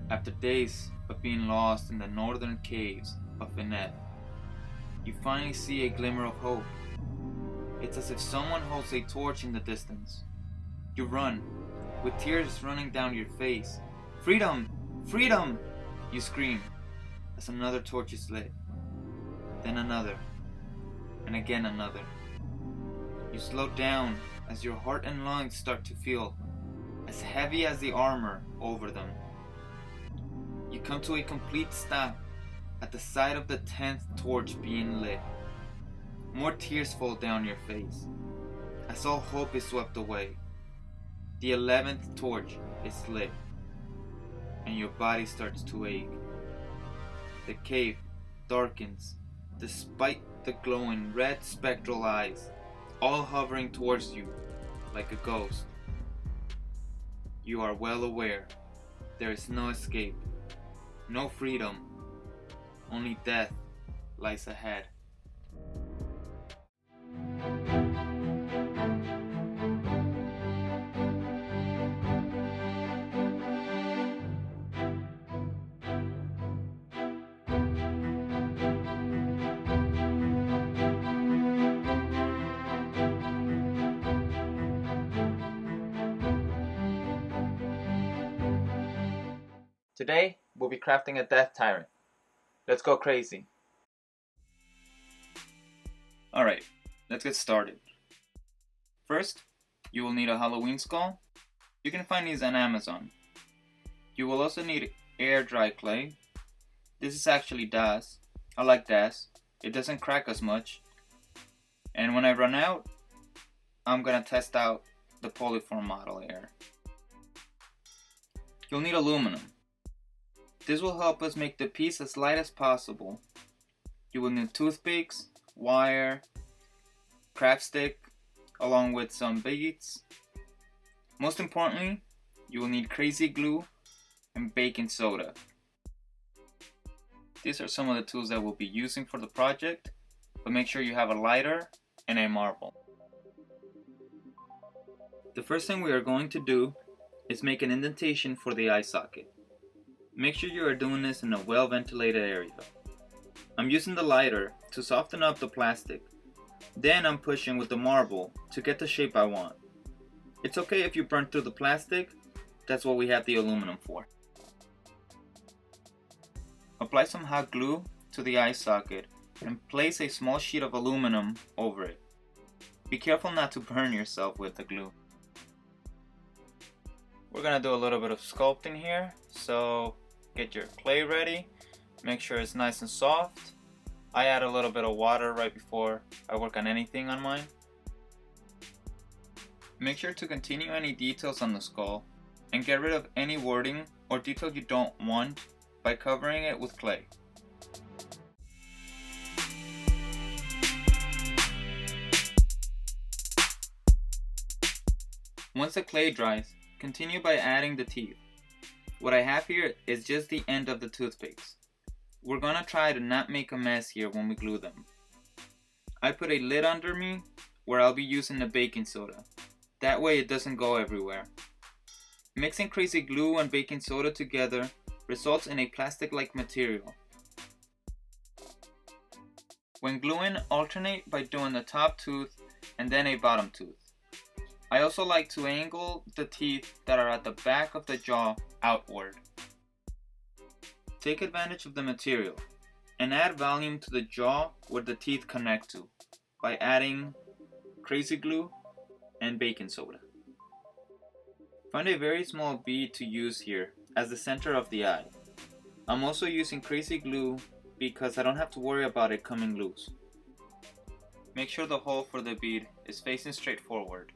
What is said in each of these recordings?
After days of being lost in the northern caves of Finette, you finally see a glimmer of hope. It's as if someone holds a torch in the distance. You run, with tears running down your face. "Freedom! Freedom!" you scream as another torch is lit. Then another, and again another. You slow down as your heart and lungs start to feel as heavy as the armor over them. You come to a complete stop at the sight of the 10th torch being lit. More tears fall down your face as all hope is swept away. The 11th torch is lit, and your body starts to ache. The cave darkens despite the glowing red spectral eyes, all hovering towards you like a ghost. You are well aware there is no escape, no freedom, only death lies ahead. Today, we'll be crafting a Death Tyrant. Let's go crazy. Alright, let's get started. First, you will need a Halloween skull. You can find these on Amazon. You will also need air dry clay. This is actually Das. I like Das. It doesn't crack as much. And when I run out, I'm gonna test out the polyform model air. You'll need aluminum. This will help us make the piece as light as possible. You will need toothpicks, wire, craft stick, along with some beads. Most importantly, you will need crazy glue and baking soda. These are some of the tools that we'll be using for the project, but make sure you have a lighter and a marble. The first thing we are going to do is make an indentation for the eye socket. Make sure you are doing this in a well-ventilated area. I'm using the lighter to soften up the plastic. Then I'm pushing with the marble to get the shape I want. It's okay if you burn through the plastic, that's what we have the aluminum for. Apply some hot glue to the eye socket and place a small sheet of aluminum over it. Be careful not to burn yourself with the glue. We're gonna do a little bit of sculpting here, so get your clay ready, make sure it's nice and soft. I add a little bit of water right before I work on anything on mine. Make sure to continue any details on the skull and get rid of any wording or detail you don't want by covering it with clay. Once the clay dries, continue by adding the teeth. What I have here is just the end of the toothpicks. We're gonna try to not make a mess here when we glue them. I put a lid under me where I'll be using the baking soda. That way it doesn't go everywhere. Mixing crazy glue and baking soda together results in a plastic-like material. When gluing, alternate by doing the top tooth and then a bottom tooth. I also like to angle the teeth that are at the back of the jaw outward. Take advantage of the material and add volume to the jaw where the teeth connect to by adding crazy glue and baking soda. Find a very small bead to use here as the center of the eye. I'm also using crazy glue because I don't have to worry about it coming loose. Make sure the hole for the bead is facing straight forward.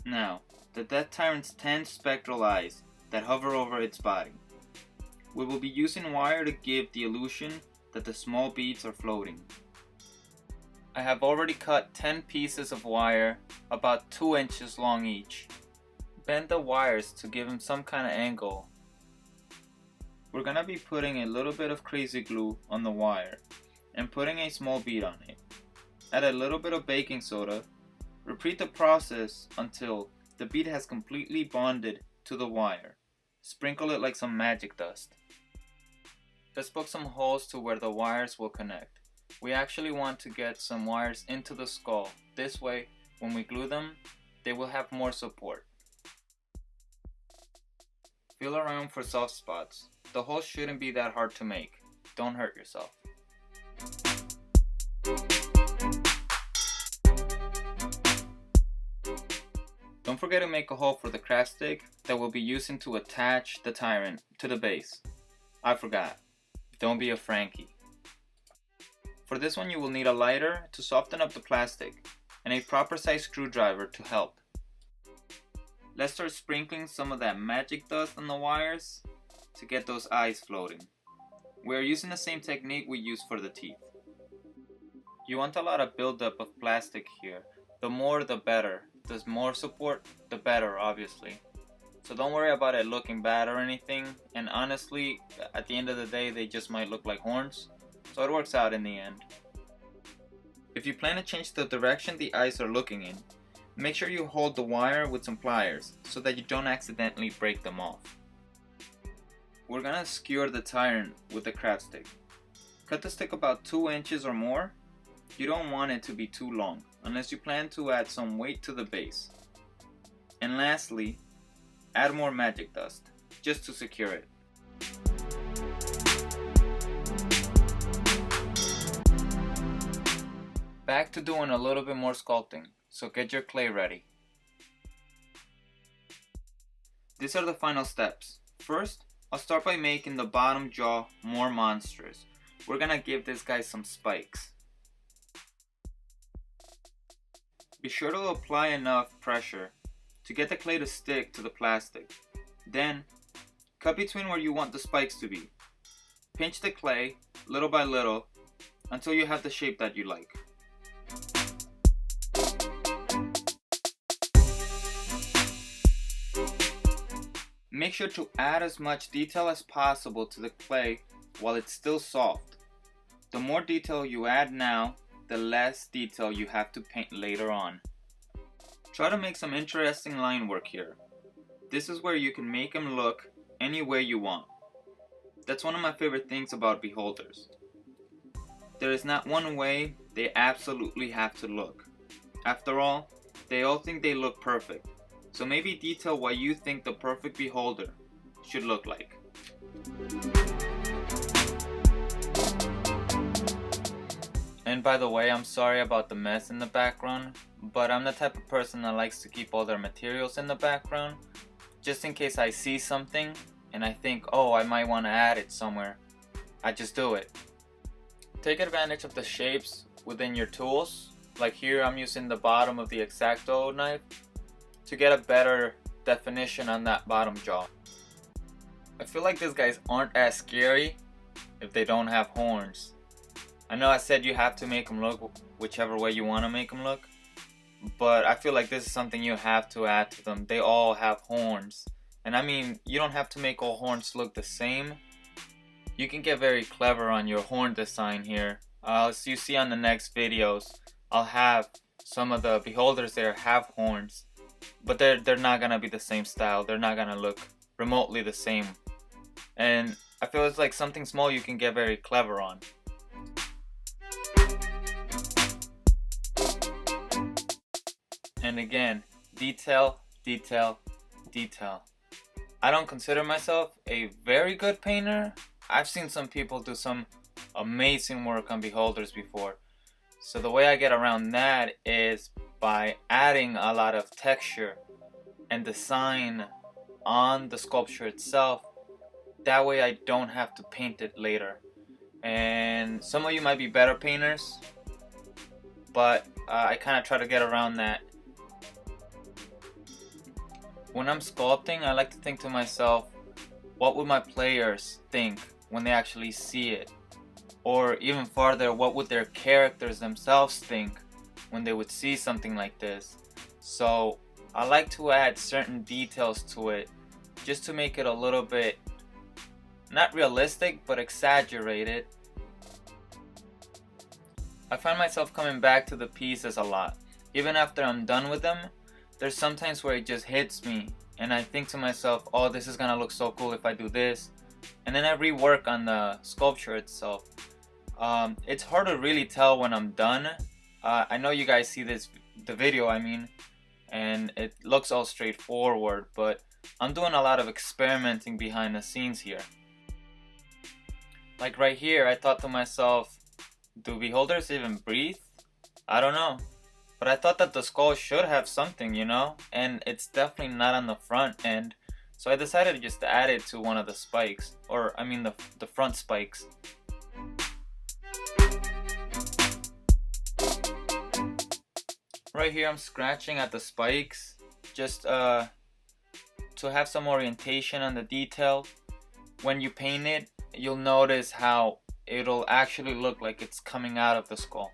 Now, the Death Tyrant's 10 spectral eyes that hover over its body. We will be using wire to give the illusion that the small beads are floating. I have already cut 10 pieces of wire about 2 inches long each. Bend the wires to give them some kind of angle. We're gonna be putting a little bit of crazy glue on the wire and putting a small bead on it. Add a little bit of baking soda. Repeat the process until the bead has completely bonded to the wire. Sprinkle it like some magic dust. Let's poke some holes to where the wires will connect. We actually want to get some wires into the skull. This way, when we glue them, they will have more support. Feel around for soft spots. The holes shouldn't be that hard to make. Don't hurt yourself. Don't forget to make a hole for the craft stick that we'll be using to attach the Tyrant to the base. I forgot. Don't be a Franky. For this one you will need a lighter to soften up the plastic and a proper size screwdriver to help. Let's start sprinkling some of that magic dust on the wires to get those eyes floating. We are using the same technique we use for the teeth. You want a lot of buildup of plastic here. The more the better. The more support, the better, obviously. So don't worry about it looking bad or anything, and honestly, at the end of the day they just might look like horns, so it works out in the end. If you plan to change the direction the eyes are looking in, make sure you hold the wire with some pliers so that you don't accidentally break them off. We're gonna skewer the Tyrant with the craft stick. Cut the stick about 2 inches or more. You don't want it to be too long, unless you plan to add some weight to the base. And lastly, add more magic dust, just to secure it. Back to doing a little bit more sculpting, so get your clay ready. These are the final steps. First, I'll start by making the bottom jaw more monstrous. We're gonna give this guy some spikes. Be sure to apply enough pressure to get the clay to stick to the plastic. Then, cut between where you want the spikes to be. Pinch the clay, little by little, until you have the shape that you like. Make sure to add as much detail as possible to the clay while it's still soft. The more detail you add now, the less detail you have to paint later on. Try to make some interesting line work here. This is where you can make them look any way you want. That's one of my favorite things about beholders. There is not one way they absolutely have to look. After all, they all think they look perfect. So maybe detail what you think the perfect beholder should look like. And by the way, I'm sorry about the mess in the background, but I'm the type of person that likes to keep all their materials in the background, just in case I see something and I think, oh, I might want to add it somewhere. I just do it. Take advantage of the shapes within your tools. Like here, I'm using the bottom of the X-Acto knife to get a better definition on that bottom jaw. I feel like these guys aren't as scary if they don't have horns. I know I said you have to make them look whichever way you want to make them look, but I feel like this is something you have to add to them. They all have horns. And I mean, you don't have to make all horns look the same. You can get very clever on your horn design here. As you see on the next videos, I'll have some of the beholders there have horns, but they're not gonna be the same style. They're not gonna look remotely the same. And I feel it's like something small you can get very clever on. And again, detail, detail, detail. I don't consider myself a very good painter. I've seen some people do some amazing work on beholders before. So the way I get around that is by adding a lot of texture and design on the sculpture itself. That way I don't have to paint it later. And some of you might be better painters, but I kind of try to get around that. When I'm sculpting, I like to think to myself, what would my players think when they actually see it? Or even farther, what would their characters themselves think when they would see something like this? So I like to add certain details to it just to make it a little bit, not realistic, but exaggerated. I find myself coming back to the pieces a lot. Even after I'm done with them, there's sometimes where it just hits me and I think to myself, oh, this is gonna look so cool if I do this, and then I rework on the sculpture itself. It's hard to really tell when I'm done. I know you guys see the video, I mean, and it looks all straightforward, but I'm doing a lot of experimenting behind the scenes here. Like right here, I thought to myself, do beholders even breathe? I don't know. But I thought that the skull should have something, you know? And it's definitely not on the front end. So I decided to just add it to one of the spikes. Or, I mean the front spikes. Right here I'm scratching at the spikes. Just to have some orientation on the detail. When you paint it, you'll notice how it'll actually look like it's coming out of the skull.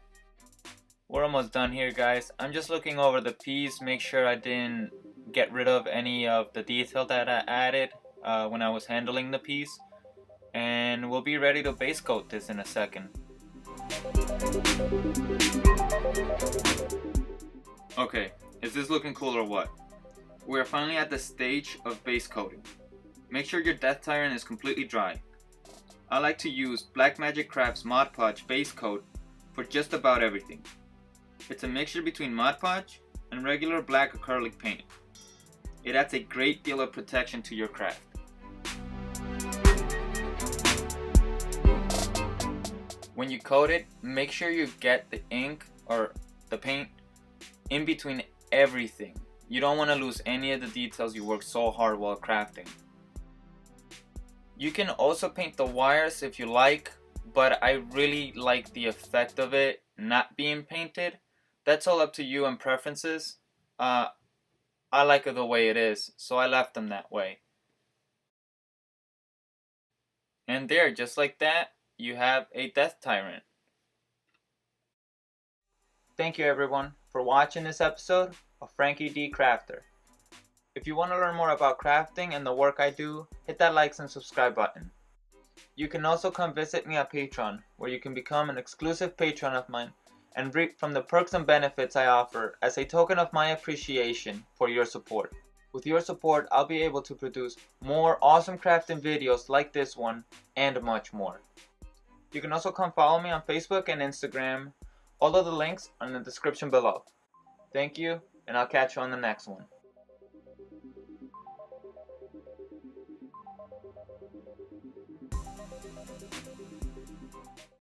We're almost done here, guys. I'm just looking over the piece, make sure I didn't get rid of any of the detail that I added when I was handling the piece. And we'll be ready to base coat this in a second. Okay, is this looking cool or what? We're finally at the stage of base coating. Make sure your Death Tyrant is completely dry. I like to use Blackmagic Crafts Mod Podge base coat for just about everything. It's a mixture between Mod Podge and regular black acrylic paint. It adds a great deal of protection to your craft. When you coat it, make sure you get the ink or the paint in between everything. You don't want to lose any of the details you worked so hard while crafting. You can also paint the wires if you like, but I really like the effect of it not being painted. That's all up to you and preferences. I like it the way it is, so I left them that way. And there, just like that, you have a Death Tyrant. Thank you everyone for watching this episode of Franky D Crafter. If you want to learn more about crafting and the work I do, hit that like and subscribe button. You can also come visit me on Patreon, where you can become an exclusive patron of mine and reap from the perks and benefits I offer as a token of my appreciation for your support. With your support, I'll be able to produce more awesome crafting videos like this one and much more. You can also come follow me on Facebook and Instagram. All of the links are in the description below. Thank you, and I'll catch you on the next one.